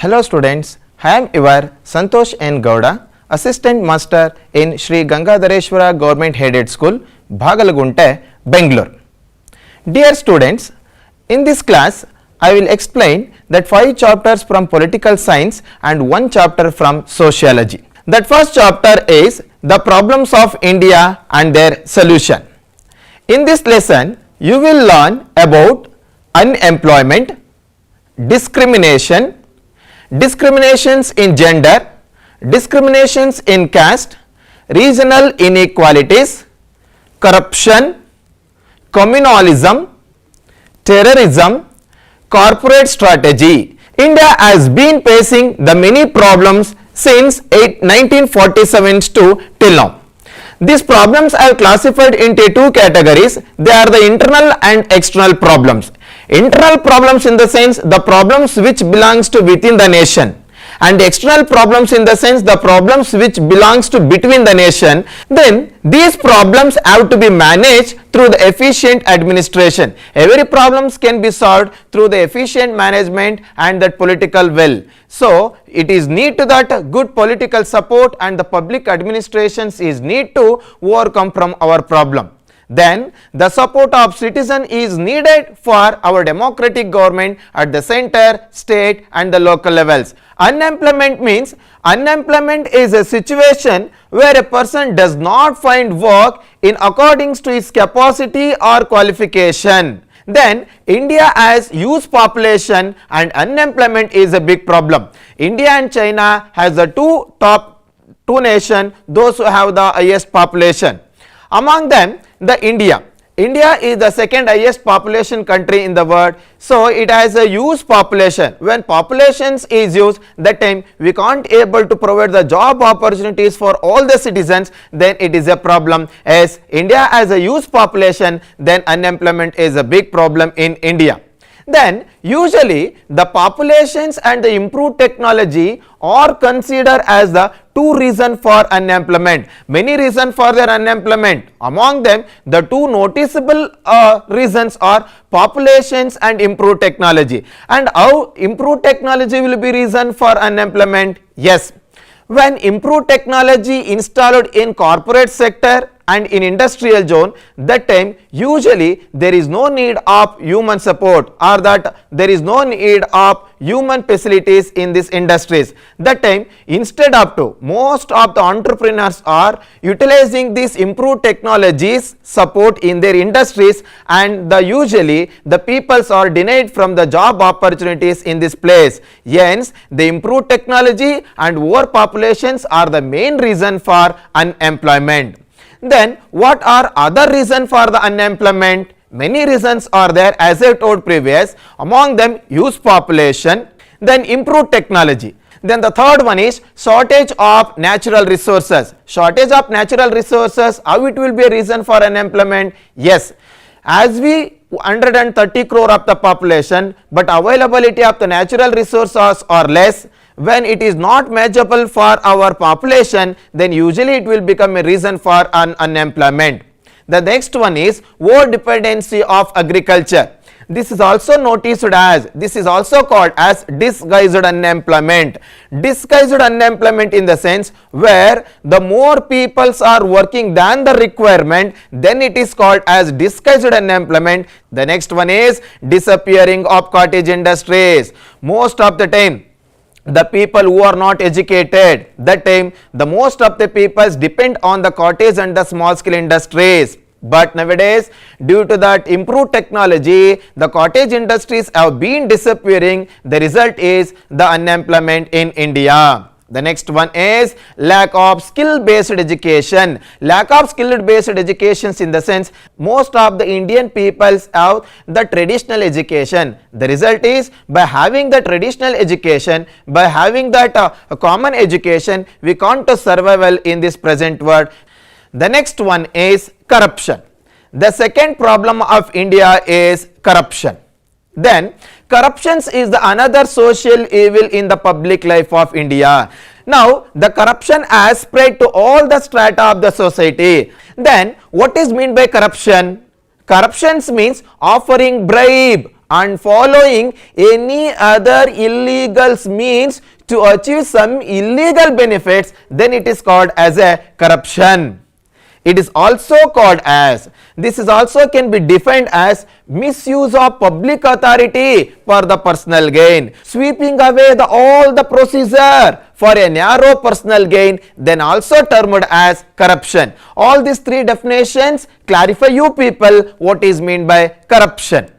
Hello students, I am your Santosh N. Gowda, Assistant Master in Sri Gangadhareshwara Government Headed School, Bhagalagunte, Bangalore. Dear students, in this class I will explain that 5 chapters from political science and 1 chapter from sociology. That first chapter is the problems of India and their solution. In this lesson, you will learn about unemployment, discrimination, discriminations in gender, discriminations in caste, regional inequalities, corruption, communalism, terrorism, corporate strategy. India has been facing the many problems since 1947 to till now. These problems are classified into 2 categories. They are the internal and external problems. Internal problems in the sense the problems which belongs to within the nation, and external problems in the sense the problems which belongs to between the nation. Then these problems have to be managed through the efficient administration. Every problems can be solved through the efficient management and that political will. So it is need to that good political support and the public administrations is need to overcome from our problem. Then the support of citizen is needed for our democratic government at the center, state and the local levels. Unemployment means unemployment is a situation where a person does not find work in accordance to his capacity or qualification. Then India has huge population and unemployment is a big problem. India and China has the top two nations, those who have the highest population. Among them, India is the second highest population country in the world, so it has a huge population. When populations is huge, that time we can't able to provide the job opportunities for all the citizens, then it is a problem. As India has a huge population, then unemployment is a big problem in India. Then usually the populations and the improved technology are considered as the 2 reasons for unemployment. Many reasons for their unemployment. Among them, the 2 noticeable reasons are populations and improved technology. And how improved technology will be reason for unemployment? Yes, when improved technology installed in corporate sector and in industrial zone, that time usually there is no need of human support, or that there is no need of human facilities in these industries. That time instead of most of the entrepreneurs are utilizing these improved technologies support in their industries, and usually the peoples are denied from the job opportunities in this place. Hence the improved technology and overpopulations are the main reason for unemployment. Then what are other reasons for the unemployment? Many reasons are there, as I told previous. Among them, huge population, then improved technology. Then the third one is shortage of natural resources. Shortage of natural resources, how it will be a reason for unemployment? Yes, as we 130 crore of the population, but availability of the natural resources are less. When it is not manageable for our population, then usually it will become a reason for unemployment. The next one is over dependency of agriculture. This is also noticed as, this is also called as disguised unemployment. Disguised unemployment in the sense where the more peoples are working than the requirement, then it is called as disguised unemployment. The next one is disappearing of cottage industries. Most of the time the people who are not educated, that time the most of the peoples depend on the cottage and the small scale industries. But nowadays, due to that improved technology, the cottage industries have been disappearing. The result is the unemployment in India. The next one is lack of skill based education. Lack of skill based education in the sense most of the Indian peoples have the traditional education. The result is by having the traditional education, by having that common education, we can't survive well in this present world. The next one is corruption. The second problem of India is corruption. Then corruption is the another social evil in the public life of India. Now the corruption has spread to all the strata of the society. Then what is meant by corruption? Corruption means offering bribe and following any other illegal means to achieve some illegal benefits, then it is called as a corruption. It is also called as, this is also can be defined as misuse of public authority for the personal gain, sweeping away all the procedure for a narrow personal gain, then also termed as corruption. All these three definitions clarify you people what is meant by corruption.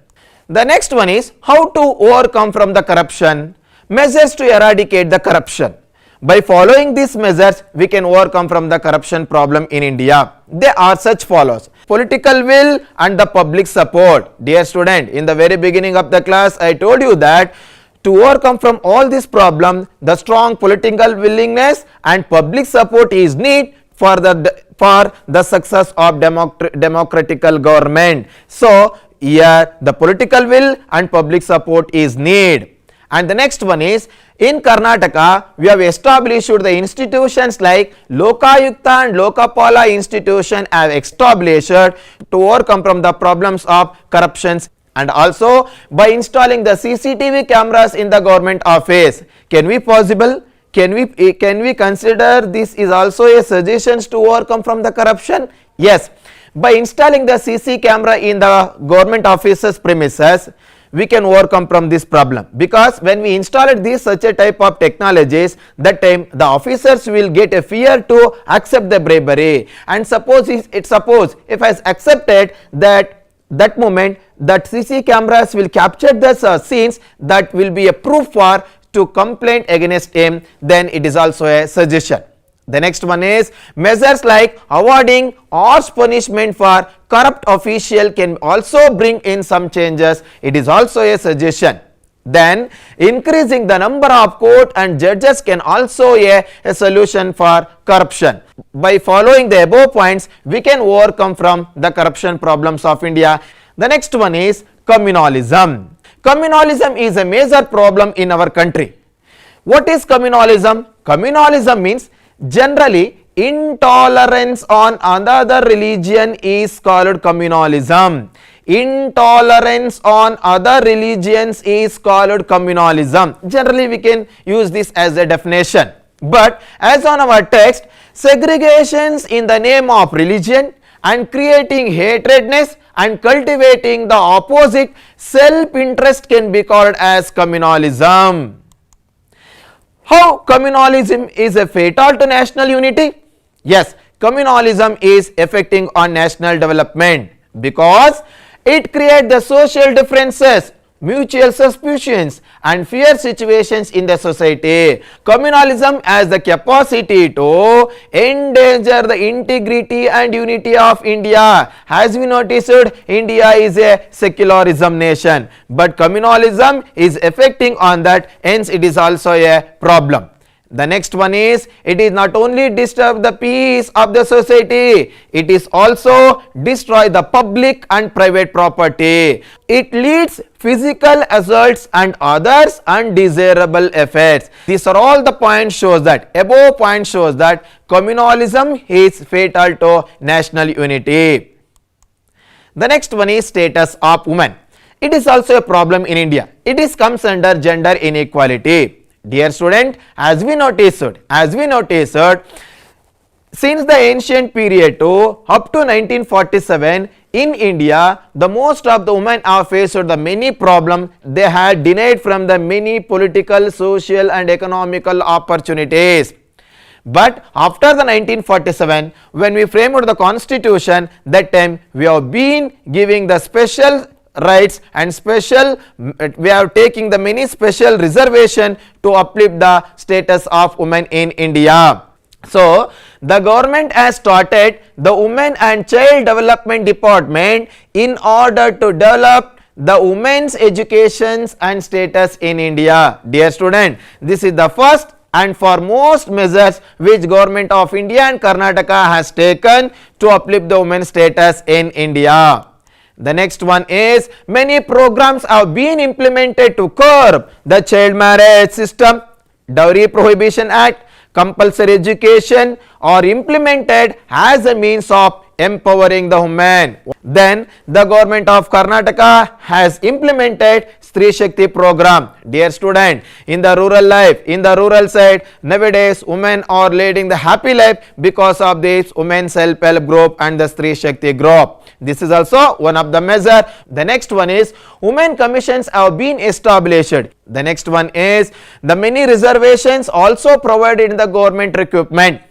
The next one is how to overcome from the corruption, measures to eradicate the corruption. By following these measures, we can overcome from the corruption problem in India. They are such follows: political will and the public support. Dear student, in the very beginning of the class, I told you that to overcome from all these problems, the strong political willingness and public support is needed for the success of democratical government. So, here the political will and public support is needed. And the next one is, in Karnataka, we have established the institutions like Lokayukta and Lokapala institution have established to overcome from the problems of corruptions, and also by installing the CCTV cameras in the government office. Can we possible? Can we consider this is also a suggestion to overcome from the corruption? Yes. By installing the CC camera in the government offices premises, we can overcome from this problem, because when we installed this such a type of technologies, that time the officers will get a fear to accept the bribery, and suppose if I accepted that moment that CC cameras will capture the scenes, that will be a proof for to complain against him, then it is also a suggestion. The next one is measures like awarding harsh punishment for corrupt official can also bring in some changes. It is also a suggestion. Then increasing the number of court and judges can also a solution for corruption. By following the above points, we can overcome from the corruption problems of India. The next one is communalism. Communalism is a major problem in our country. What is communalism? Communalism means generally intolerance on another religion is called communalism. Intolerance on other religions is called communalism. Generally we can use this as a definition. But as on our text, segregations in the name of religion and creating hatredness and cultivating the opposite self-interest can be called as communalism. How communalism is a fatal to national unity? Yes, communalism is affecting on national development because it creates the social differences, mutual suspicions and fear situations in the society. Communalism has the capacity to endanger the integrity and unity of India. As we noticed, India is a secularism nation, but communalism is affecting on that, hence it is also a problem. The next one is, it is not only disturb the peace of the society, it is also destroy the public and private property. It leads physical assaults and others undesirable effects. These are all the points shows that, above point shows that communalism is fatal to national unity. The next one is status of women. It is also a problem in India. It is comes under gender inequality. Dear student, as we noticed, since the ancient period to up to 1947 in India, the most of the women have faced the many problems. They had denied from the many political, social and economical opportunities. But after the 1947, when we framed the constitution, that time we have been giving the special rights and we are taking the many special reservation to uplift the status of women in India. So the government has started the Women and Child Development Department in order to develop the women's education and status in India. Dear student, this is the first and foremost measures which government of India and Karnataka has taken to uplift the women's status in India. The next one is, many programs have been implemented to curb the child marriage system. Dowry Prohibition Act, compulsory education are implemented as a means of empowering the women. Then the government of Karnataka has implemented Stree Shakti program. Dear student, in the rural life, in the rural side, nowadays women are leading the happy life because of this women's self-help group and the Stree Shakti group. This is also one of the measure. The next one is women commissions have been established. The next one is the many reservations also provided in the government recruitment.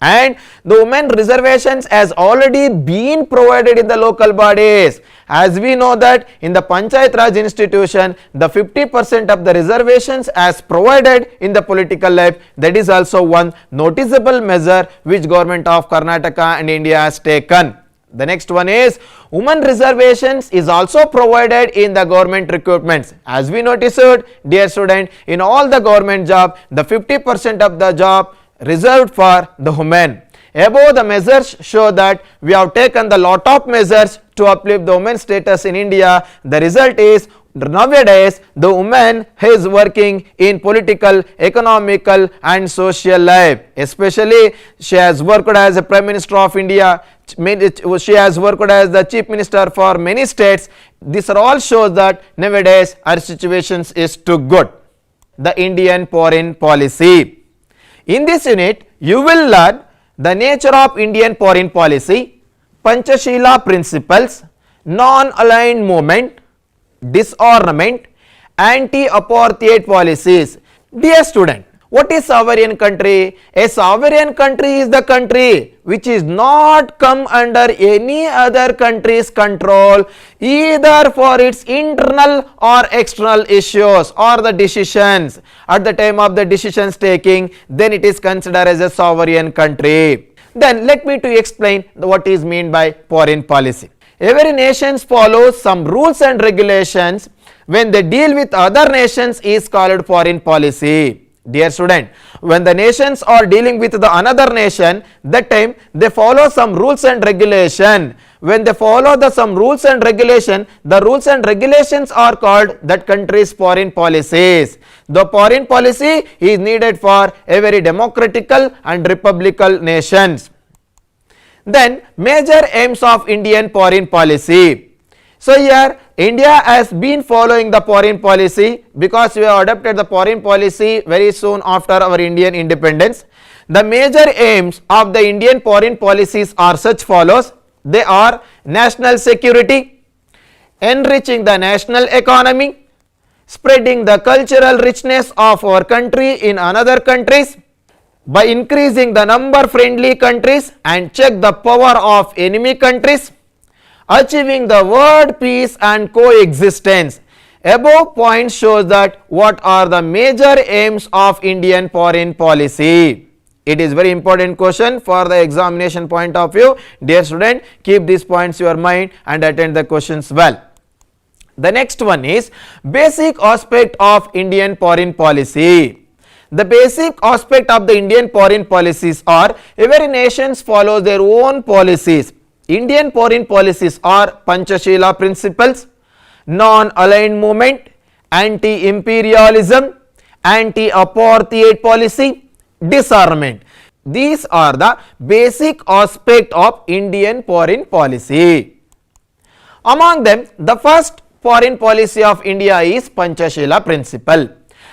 And the women reservations has already been provided in the local bodies. As we know that in the Panchayat Raj institution, the 50% of the reservations as provided in the political life, that is also one noticeable measure which government of Karnataka and India has taken. The next one is women reservations is also provided in the government recruitments. As we noticed, dear student, in all the government job, the 50% of the job reserved for the women. Above the measures show that we have taken the lot of measures to uplift the women's status in India. The result is nowadays the woman is working in political, economical and social life. Especially she has worked as a Prime Minister of India. She has worked as the Chief Minister for many states. This all shows that nowadays our situation is too good. The Indian foreign policy. In this unit, you will learn the nature of Indian foreign policy, Panchashila principles, non-aligned movement, disarmament, anti-apartheid policies. Dear student, what is sovereign country? A sovereign country is the country which is not come under any other country's control either for its internal or external issues or the decisions. At the time of the decisions taking, then it is considered as a sovereign country. Then let me to explain what is meant by foreign policy. Every nation follows some rules and regulations when they deal with other nations is called foreign policy. Dear student, when the nations are dealing with the another nation, that time they follow some rules and regulation. When they follow the some rules and regulation, the rules and regulations are called that country's foreign policies. The foreign policy is needed for every democratical and republican nations. Then major aims of Indian foreign policy. So here India has been following the foreign policy because we have adopted the foreign policy very soon after our Indian independence. The major aims of the Indian foreign policies are such follows. They are national security, enriching the national economy, spreading the cultural richness of our country in another countries, by increasing the number friendly countries and check the power of enemy countries, achieving the world peace and coexistence. Above point shows that what are the major aims of Indian foreign policy. It is very important question for the examination point of view. Dear student, keep these points in your mind and attend the questions well. The next one is basic aspect of Indian foreign policy. The basic aspect of the Indian foreign policies are every nations follow their own policies. Indian foreign policies are Panchashila principles, non-aligned movement, anti-imperialism, anti-apartheid policy, disarmament. These are the basic aspect of Indian foreign policy. Among them, the first foreign policy of India is Panchashila principle.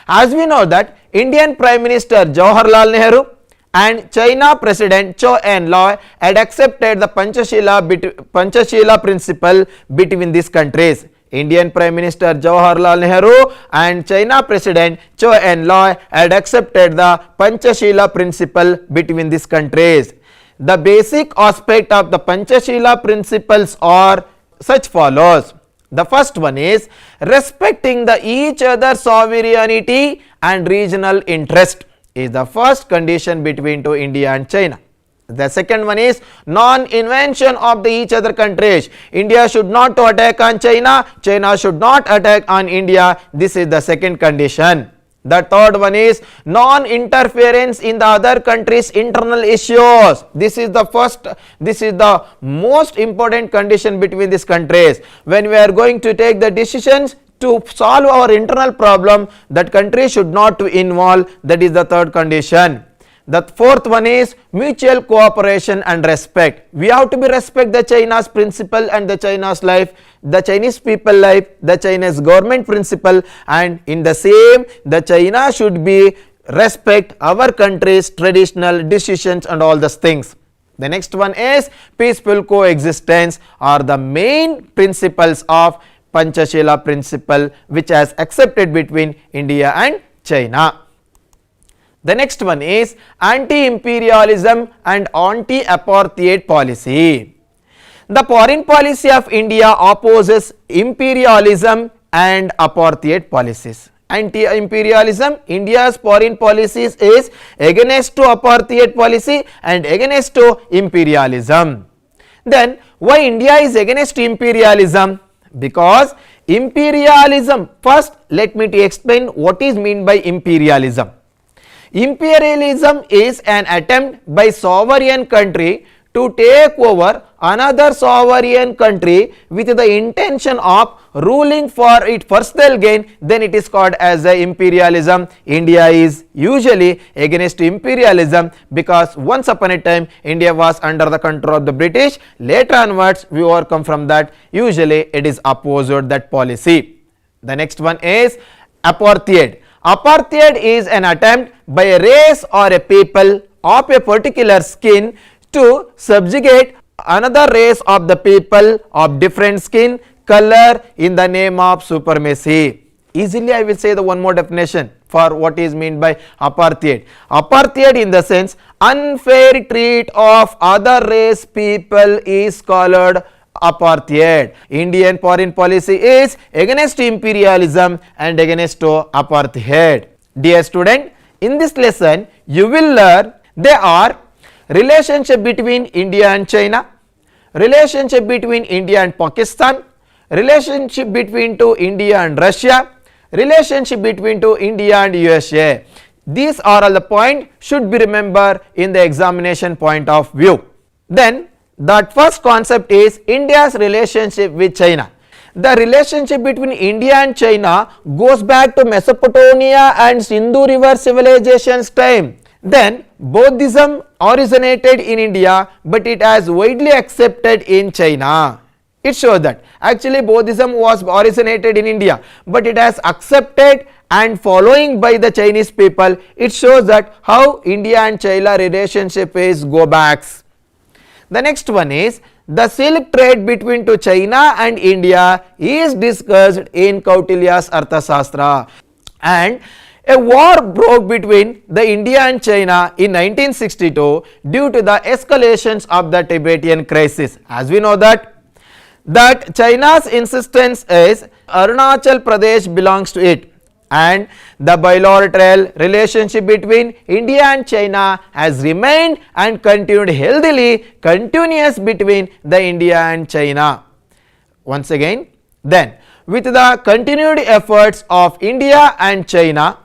As we know that Indian Prime Minister Jawaharlal Nehru and China President Zhou Enlai had accepted the Panchashila principle between these countries. Indian Prime Minister Jawaharlal Nehru and China President Zhou Enlai had accepted the Panchashila principle between these countries. The basic aspect of the Panchashila principles are such follows. The first one is respecting the each other's sovereignty and regional interest is the first condition between to India and China. The second one is non-invention of the each other countries. India should not to attack on China, China should not attack on India. This is the second condition. The third one is non-interference in the other countries' internal issues. This is the most important condition between these countries. When we are going to take the decisions to solve our internal problem, that country should not to involve. That is the third condition. The fourth one is mutual cooperation and respect. We have to be respect the China's principle and the China's life, the Chinese people life, the Chinese government principle, and in the same the China should be respect our country's traditional decisions and all those things. The next one is peaceful coexistence are the main principles of Panchashila principle which has accepted between India and China. The next one is anti-imperialism and anti-apartheid policy. The foreign policy of India opposes imperialism and apartheid policies. Anti-imperialism, India's foreign policies is against to apartheid policy and against to imperialism. Then why India is against imperialism? Because imperialism, first let me explain what is meant by imperialism. Imperialism is an attempt by sovereign country to take over another sovereign country with the intention of ruling for its personal gain, then it is called as a imperialism. India is usually against imperialism because once upon a time India was under the control of the British. Later onwards we overcome from that. Usually it is opposed that policy. The next one is apartheid. Apartheid is an attempt by a race or a people of a particular skin to subjugate another race of the people of different skin color in the name of supremacy. Easily I will say the one more definition for what is meant by apartheid. Apartheid in the sense unfair treat of other race people is called apartheid. Indian foreign policy is against imperialism and against apartheid. Dear student, in this lesson you will learn there are relationship between India and China, relationship between India and Pakistan, relationship between to India and Russia, relationship between to India and USA. These are all the points should be remembered in the examination point of view. Then that first concept is India's relationship with China. The relationship between India and China goes back to Mesopotamia and Sindhu River civilization's time. Then Buddhism originated in India but it has widely accepted in China. It shows that actually Buddhism was originated in India but it has accepted and following by the Chinese people. It shows that how India and China relationship is go backs. The next one is the silk trade between to China and India is discussed in Kautilya's Arthashastra, and a war broke between the India and China in 1962 due to the escalations of the Tibetan crisis. As we know that China's insistence is Arunachal Pradesh belongs to it, and the bilateral relationship between India and China has remained and continued healthily continuous between the India and China. Once again, then with the continued efforts of India and China,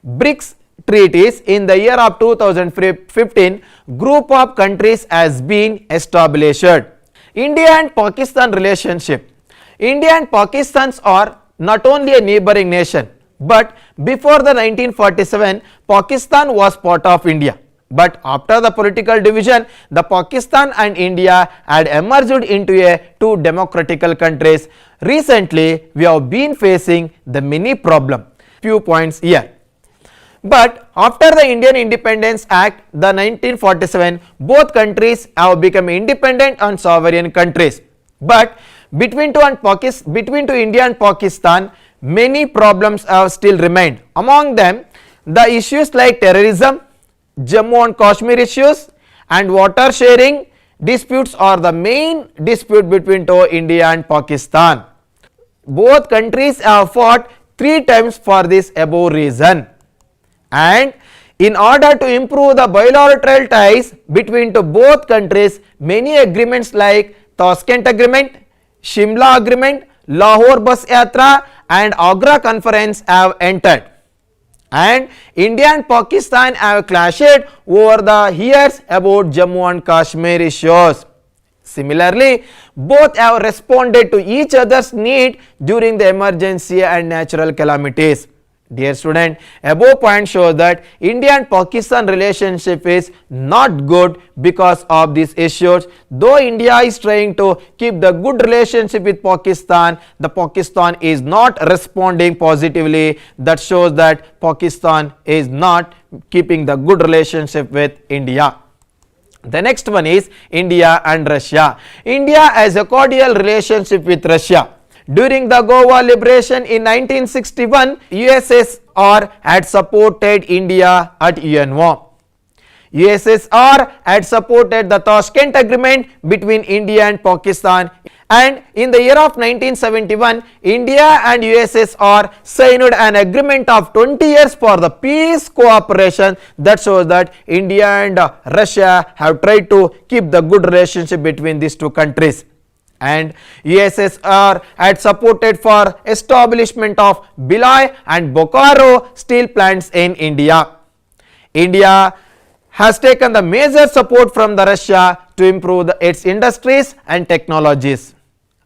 BRICS treaties in the year of 2015, group of countries has been established. India and Pakistan relationship. India and Pakistan are not only a neighboring nation, but before the 1947 Pakistan was part of India, but after the political division the Pakistan and India had emerged into a two democratical countries. Recently we have been facing the many problem, few points here. But after the Indian Independence Act, the 1947, both countries have become independent and sovereign countries. But between India and Pakistan, many problems have still remained. Among them, the issues like terrorism, Jammu and Kashmir issues, and water sharing disputes are the main dispute between India and Pakistan. Both countries have fought 3 times for this above reason. And in order to improve the bilateral ties between both countries, many agreements like Tashkent Agreement, Shimla Agreement, Lahore Bus Yatra and Agra Conference have entered. And India and Pakistan have clashed over the years about Jammu and Kashmir issues. Similarly, both have responded to each other's need during the emergency and natural calamities. Dear student, above point shows that India and Pakistan relationship is not good because of these issues. Though India is trying to keep the good relationship with Pakistan, the Pakistan is not responding positively. That shows that Pakistan is not keeping the good relationship with India. The next one is India and Russia. India has a cordial relationship with Russia. During the Goa liberation in 1961, USSR had supported India at UNO. USSR had supported the Tashkent Agreement between India and Pakistan, and in the year of 1971, India and USSR signed an agreement of 20 years for the peace cooperation. That shows that India and Russia have tried to keep the good relationship between these two countries. And USSR had supported for establishment of Bhilai and Bokaro steel plants in India. India has taken the major support from the Russia to improve its industries and technologies.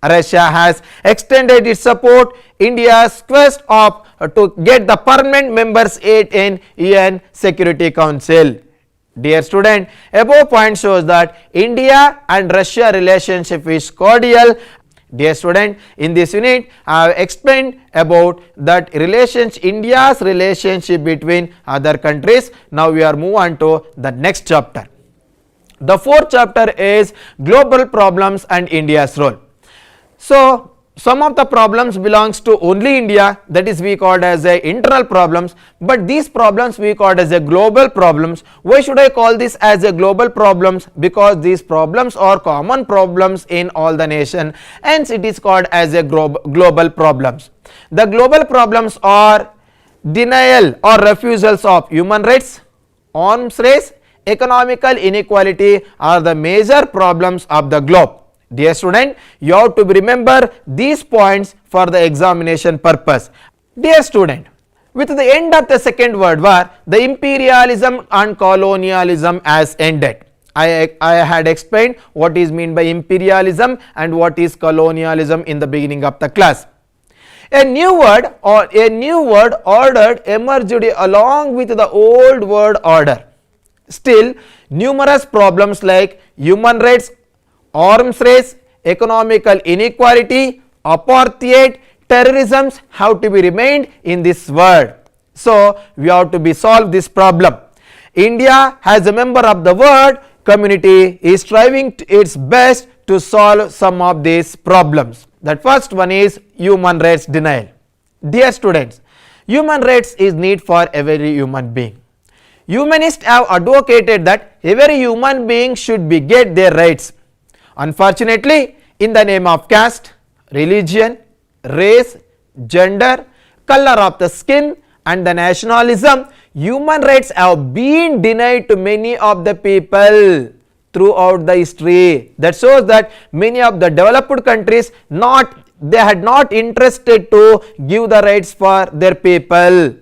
Russia has extended its support India's quest of to get the permanent members in UN Security Council. Dear student, above point shows that India and Russia relationship is cordial. Dear student, in this unit I have explained about that India's relationship between other countries. Now we are move on to the next chapter. The fourth chapter is global problems and India's role. So some of the problems belongs to only India, that is we called as a internal problems, but these problems we called as a global problems. Why should I call this as a global problems? Because these problems are common problems in all the nation, hence it is called as a global problems. The global problems are denial or refusals of human rights, arms race, economical inequality are the major problems of the globe. Dear student, you have to remember these points for the examination purpose. Dear student, with the end of the Second World War, the imperialism and colonialism has ended. I had explained what is meant by imperialism and what is colonialism in the beginning of the class. A new world order emerged along with the old world order. Still, numerous problems like human rights, arms race, economical inequality, apartheid, terrorism have to be remained in this world. So we have to be solve this problem. India as a member of the world community is striving its best to solve some of these problems. That first one is human rights denial. Dear students, human rights is need for every human being. Humanists have advocated that every human being should be get their rights. Unfortunately, in the name of caste, religion, race, gender, color of the skin and the nationalism, human rights have been denied to many of the people throughout the history. That shows that many of the developed countries they had not interested to give the rights for their people.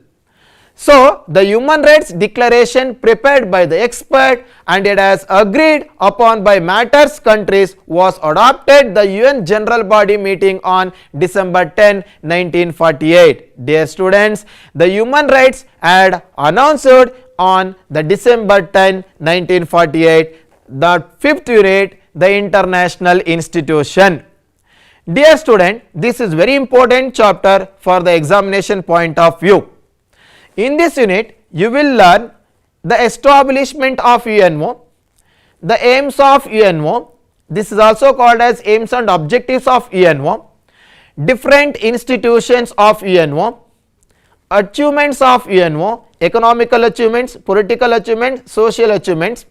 So the human rights declaration prepared by the expert and it has agreed upon by matters countries was adopted the UN General Body meeting on December 10, 1948. Dear students, the human rights had announced on the December 10, 1948 the fifth unit, the international institution. Dear student, this is very important chapter for the examination point of view. In this unit, you will learn the establishment of UNO, the aims of UNO, this is also called as aims and objectives of UNO, different institutions of UNO, achievements of UNO, economical achievements, political achievements, social achievements,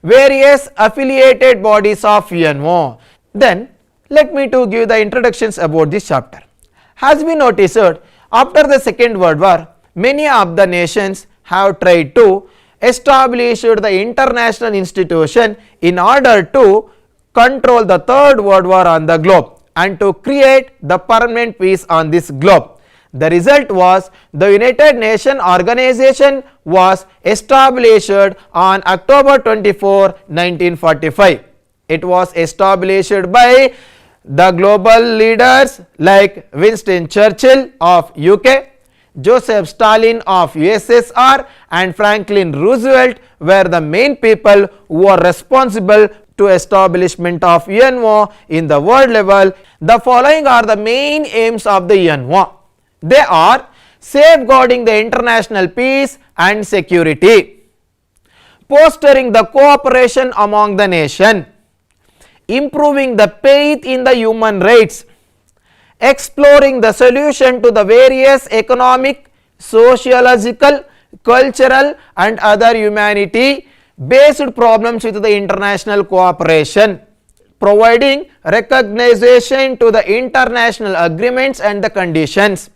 various affiliated bodies of UNO. Then, let me to give the introductions about this chapter. As we noticed, after the Second World War, many of the nations have tried to establish the international institution in order to control the Third World War on the globe and to create the permanent peace on this globe. The result was the United Nations organization was established on October 24, 1945. It was established by the global leaders like Winston Churchill of UK, Joseph Stalin of USSR and Franklin Roosevelt were the main people who are responsible to establishment of UNO in the world level. The following are the main aims of the UNO. They are safeguarding the international peace and security, fostering the cooperation among the nation, improving the faith in the human rights, exploring the solution to the various economic, sociological, cultural and other humanity based problems with the international cooperation, providing recognition to the international agreements and the conditions,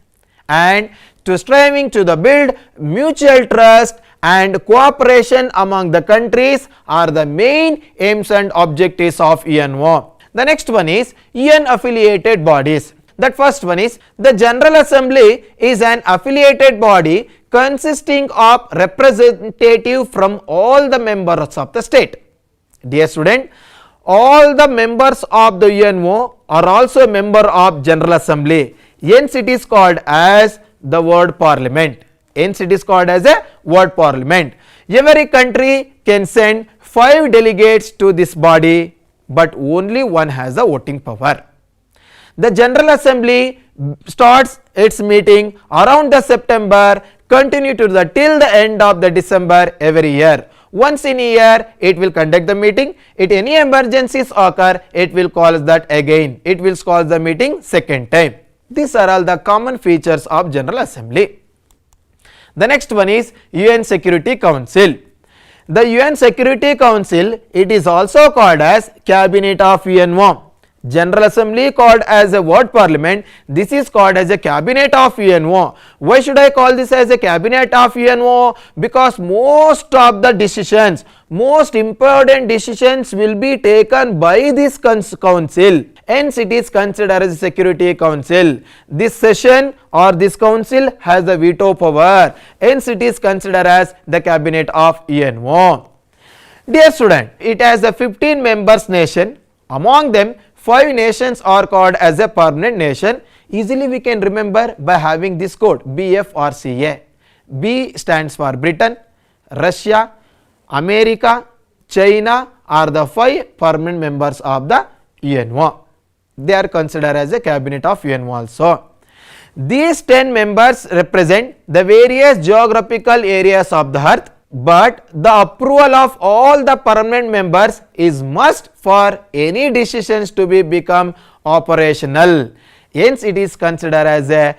and to striving to the build mutual trust and cooperation among the countries are the main aims and objectives of UNO. The next one is UN affiliated bodies. That first one is the General Assembly is an affiliated body consisting of representative from all the members of the state. Dear student, all the members of the UNO are also member of General Assembly. Hence it is called as the word parliament. Hence it is called as a word parliament. Every country can send 5 delegates to this body, but only one has the voting power. The General Assembly starts its meeting around the September, continue to the till the end of the December every year. Once in a year it will conduct the meeting. If any emergencies occur, it will call that again. It will call the meeting second time. These are all the common features of General Assembly. The next one is UN Security Council. The UN Security Council, it is also called as Cabinet of UNO. General Assembly called as a word parliament, this is called as a Cabinet of UNO. Why should I call this as a Cabinet of UNO? Because most of the decisions, most important decisions will be taken by this council. Hence it is considered as a Security Council. This session or this council has the veto power. Hence it is considered as the Cabinet of UNO. Dear student, it has a 15 members nation. Among them 5 nations are called as a permanent nation. Easily we can remember by having this code BFRCA. B stands for Britain, Russia, America, China are the 5 permanent members of the UNO. They are considered as a Cabinet of UNO also. These 10 members represent the various geographical areas of the earth, but the approval of all the permanent members is must for any decisions to be become operational. Hence it is considered as a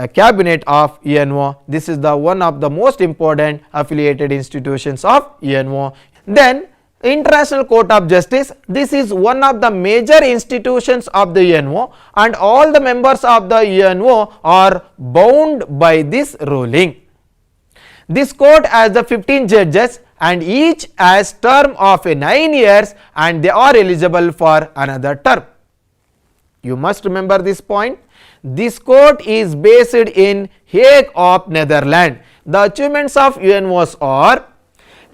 Cabinet of UNO. This is the one of the most important affiliated institutions of UNO. Then International Court of Justice, this is one of the major institutions of the UNO and all the members of the UNO are bound by this ruling. This court has the 15 judges and each has term of 9 years and they are eligible for another term. You must remember this point. This court is based in Hague of Netherlands. The achievements of UNOs are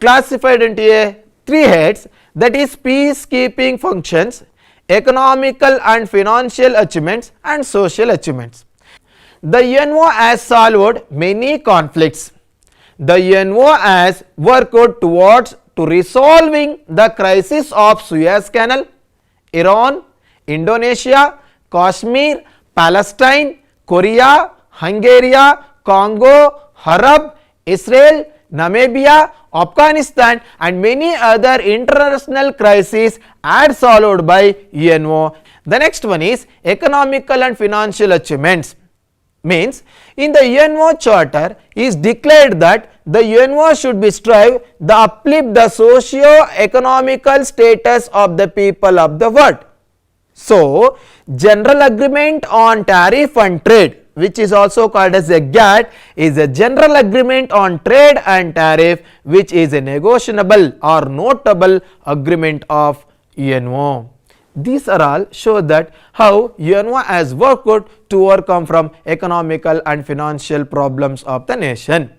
classified into 3 heads, that is peacekeeping functions, economical and financial achievements and social achievements. The UNO has solved many conflicts. The UNO has worked towards to resolving the crisis of Suez Canal, Iran, Indonesia, Kashmir, Palestine, Korea, Hungary, Congo, Arab, Israel, Namibia, Afghanistan and many other international crises are solved by UNO. The next one is economical and financial achievements. Means in the UNO Charter is declared that the UNO should be strive to uplift the socio-economical status of the people of the world. So, General Agreement on Tariff and Trade, which is also called as a GATT, is a general agreement on trade and tariff which is a negotiable or notable agreement of UNO. These are all show that how UNO has worked to overcome from economical and financial problems of the nation.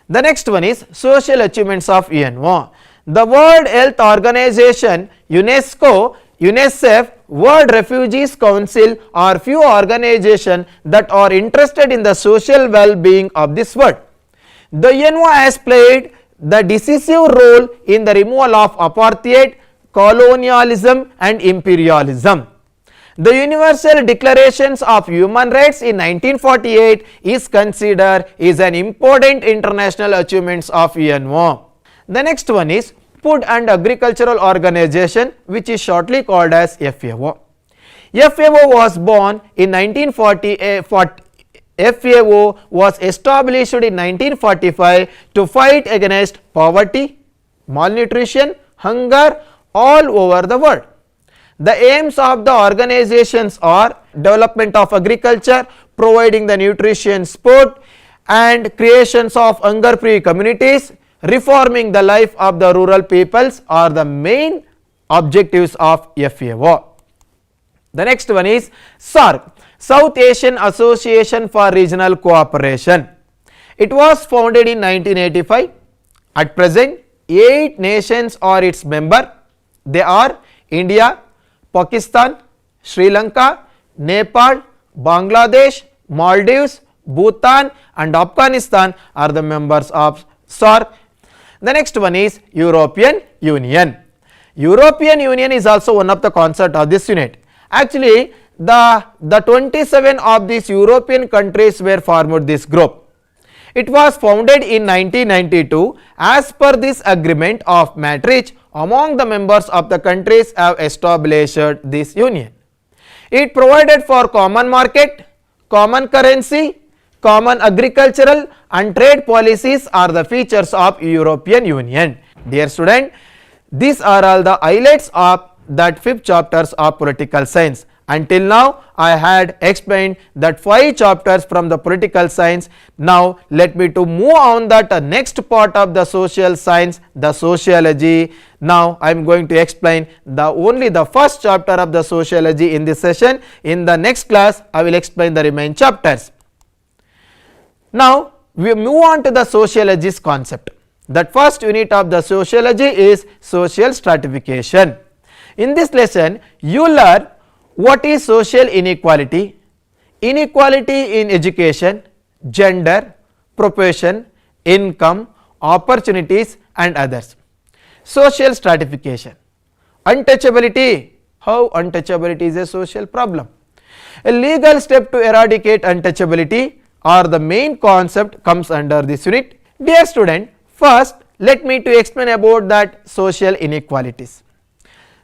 The next one is social achievements of UNO. The World Health Organization, UNESCO, UNICEF World Refugees Council are few organizations that are interested in the social well-being of this world. The UNO has played the decisive role in the removal of apartheid, colonialism and imperialism. The Universal Declarations of Human Rights in 1948 is considered as an important international achievement of UNO. The next one is Food and Agricultural Organization, which is shortly called as FAO. FAO was born in 1940. FAO was established in 1945 to fight against poverty, malnutrition, hunger all over the world. The aims of the organizations are development of agriculture, providing the nutrition support and creations of hunger-free communities, reforming the life of the rural peoples are the main objectives of FAO. The next one is SAARC, South Asian Association for Regional Cooperation. It was founded in 1985. At present, 8 nations are its member. They are India, Pakistan, Sri Lanka, Nepal, Bangladesh, Maldives, Bhutan and Afghanistan are the members of SAARC. The next one is European Union. European Union is also one of the concept of this unit. Actually, the 27 of these European countries were formed this group. It was founded in 1992. As per this agreement of Maastricht, among the members of the countries have established this union. It provided for common market, common currency, common agricultural and trade policies are the features of European Union. Dear student, these are all the highlights of that 5th chapters of political science. Until now, I had explained that 5 chapters from the political science. Now, let me to move on that next part of the social science, the sociology. Now, I am going to explain only the first chapter of the sociology in this session. In the next class, I will explain the remaining chapters. Now, we move on to the sociologist concept. That first unit of the sociology is social stratification. In this lesson, you learn what is social inequality, inequality in education, gender, profession, income, opportunities and others. Social stratification. Untouchability. How untouchability is a social problem. A legal step to eradicate untouchability or the main concept comes under this unit. Dear student, first let me to explain about that social inequalities.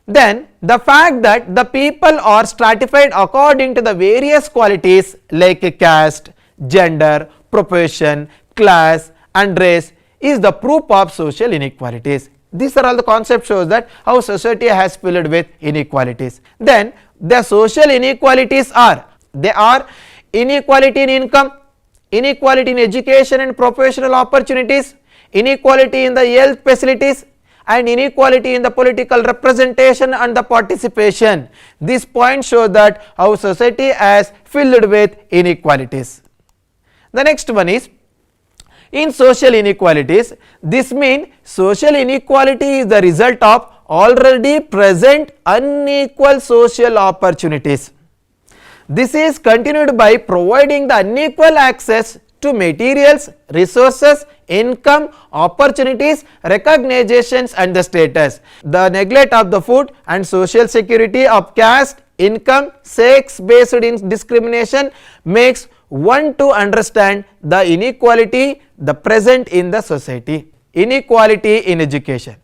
Then the fact that the people are stratified according to the various qualities like caste, gender, profession, class and race is the proof of social inequalities. These are all the concepts shows that how society has filled with inequalities. Then the social inequalities are, they are inequality in income, inequality in education and professional opportunities, inequality in the health facilities and inequality in the political representation and the participation. This point shows that our society has filled with inequalities. The next one is in social inequalities. This means social inequality is the result of already present unequal social opportunities. This is continued by providing the unequal access to materials, resources, income, opportunities, recognitions and the status. The neglect of the food and social security of caste, income, sex based discrimination makes one to understand the inequality the present in the society. Inequality in education.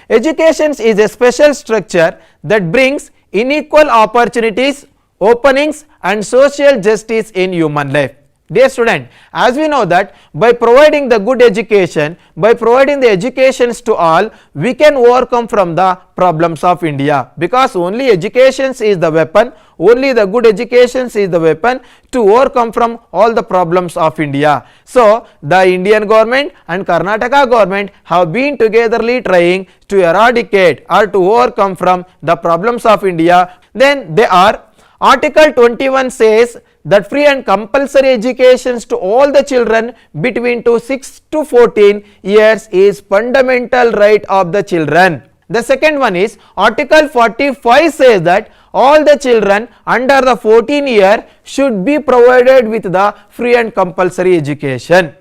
Education is a special structure that brings unequal opportunities, openings and social justice in human life. Dear student, as we know that by providing the good education, by providing the educations to all, we can overcome from the problems of India, because only education is the weapon, only the good education is the weapon to overcome from all the problems of India. So, the Indian government and Karnataka government have been togetherly trying to eradicate or to overcome from the problems of India. Then they are Article 21 says that free and compulsory education to all the children between 6 to 14 years is fundamental right of the children. The second one is Article 45 says that all the children under the 14 year should be provided with the free and compulsory education.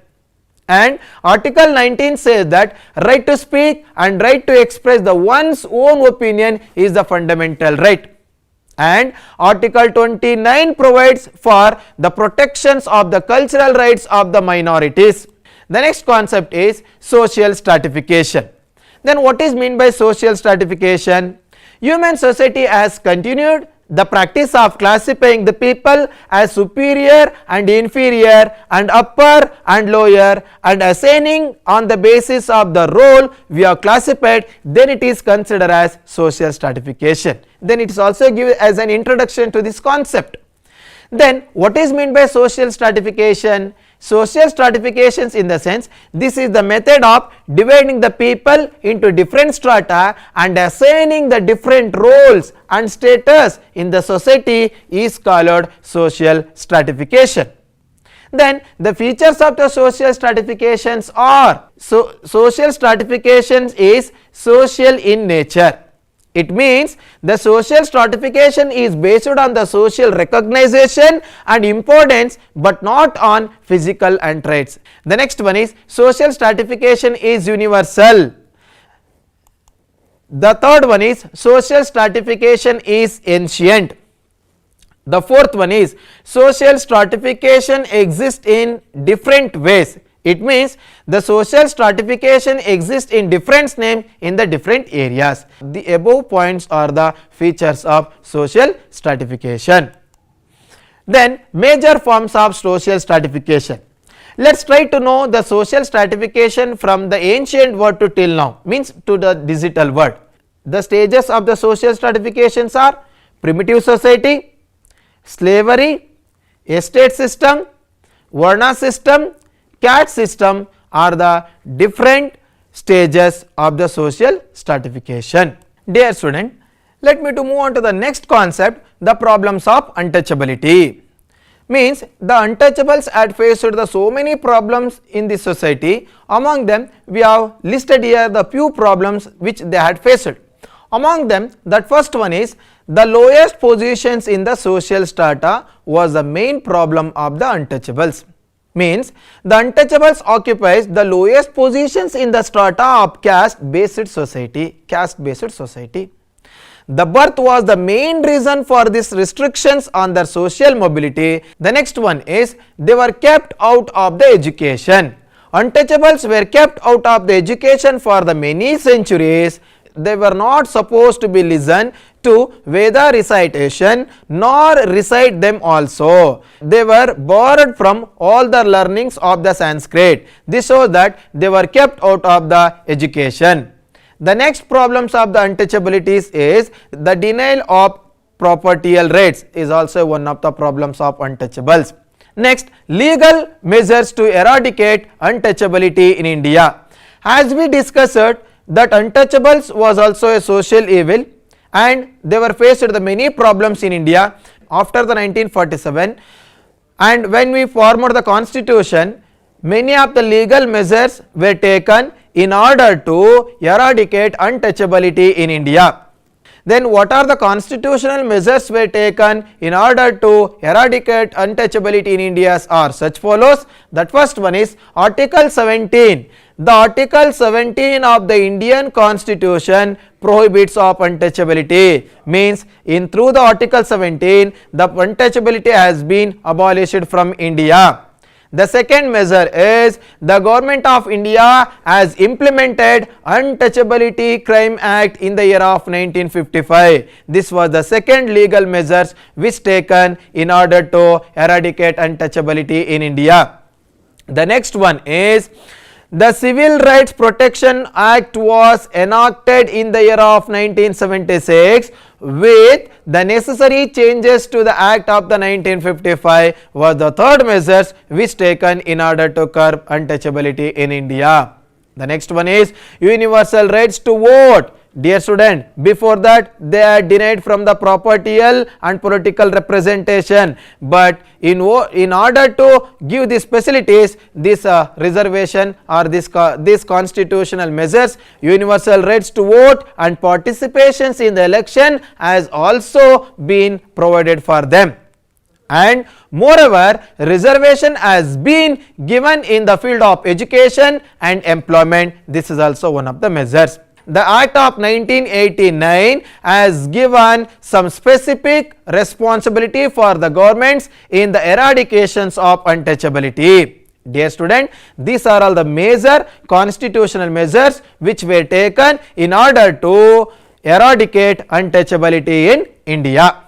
And Article 19 says that right to speak and right to express the one's own opinion is the fundamental right. And Article 29 provides for the protections of the cultural rights of the minorities. The next concept is social stratification. Then what is meant by social stratification? Human society has continued the practice of classifying the people as superior and inferior and upper and lower and assigning on the basis of the role we are classified, then it is considered as social stratification. Then it is also given as an introduction to this concept. Then what is meant by social stratification? Social stratifications in the sense, this is the method of dividing the people into different strata and assigning the different roles and status in the society is called social stratification. Then the features of the social stratifications are, social stratifications is social in nature. It means the social stratification is based on the social recognition and importance but not on physical and traits. The next one is social stratification is universal. The third one is social stratification is ancient. The fourth one is social stratification exists in different ways. It means the social stratification exists in different names in the different areas. The above points are the features of social stratification. Then major forms of social stratification. Let us try to know the social stratification from the ancient world to till now, means to the digital world. The stages of the social stratifications are primitive society, slavery, estate system, Varna system, caste system are the different stages of the social stratification. Dear student, let me to move on to the next concept, the problems of untouchability. Means the untouchables had faced the so many problems in the society. Among them we have listed here the few problems which they had faced. Among them, that first one is the lowest positions in the social strata was the main problem of the untouchables. Means the untouchables occupies the lowest positions in the strata of caste based society. The birth was the main reason for these restrictions on their social mobility. The next one is they were kept out of the education. Untouchables were kept out of the education for the many centuries. They were not supposed to be listened to Veda recitation nor recite them also. They were borrowed from all the learnings of the Sanskrit. This shows that they were kept out of the education. The next problems of the untouchabilities is the denial of propertial rights is also one of the problems of untouchables. Next, legal measures to eradicate untouchability in India. As we discussed that untouchables was also a social evil and they were faced with the many problems in India after the 1947, and when we formed the constitution, many of the legal measures were taken in order to eradicate untouchability in India. Then what are the constitutional measures were taken in order to eradicate untouchability in India are such follows. That first one is Article 17. The Article 17 of the Indian Constitution prohibits of untouchability. Means in through the Article 17 the untouchability has been abolished from India. The second measure is the Government of India has implemented Untouchability Crime Act in the year of 1955. This was the second legal measures which taken in order to eradicate untouchability in India. The next one is the Civil Rights Protection Act was enacted in the year of 1976 with the necessary changes to the Act of the 1955 was the third measures which taken in order to curb untouchability in India. The next one is universal rights to vote. Dear student, before that they are denied from the propertial and political representation, but in order to give these facilities, this reservation or this constitutional measures, universal rights to vote and participations in the election has also been provided for them. And moreover, reservation has been given in the field of education and employment. This is also one of the measures. The Act of 1989 has given some specific responsibility for the governments in the eradications of untouchability. Dear student, these are all the major constitutional measures which were taken in order to eradicate untouchability in India.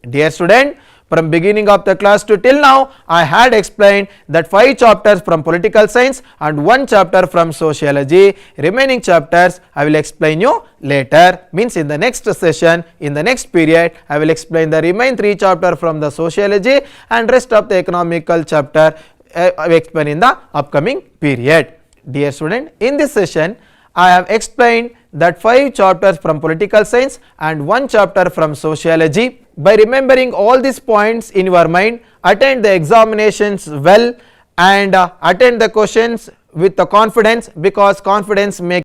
Dear student, from beginning of the class to till now, I had explained that 5 chapters from political science and 1 chapter from sociology. Remaining chapters I will explain you later. Means in the next session, in the next period, I will explain the remaining 3 chapters from the sociology and rest of the economical chapter I will explain in the upcoming period. Dear student, in this session, I have explained that 5 chapters from political science and 1 chapter from sociology. By remembering all these points in your mind, attend the examinations well and attend the questions with the confidence, because confidence makes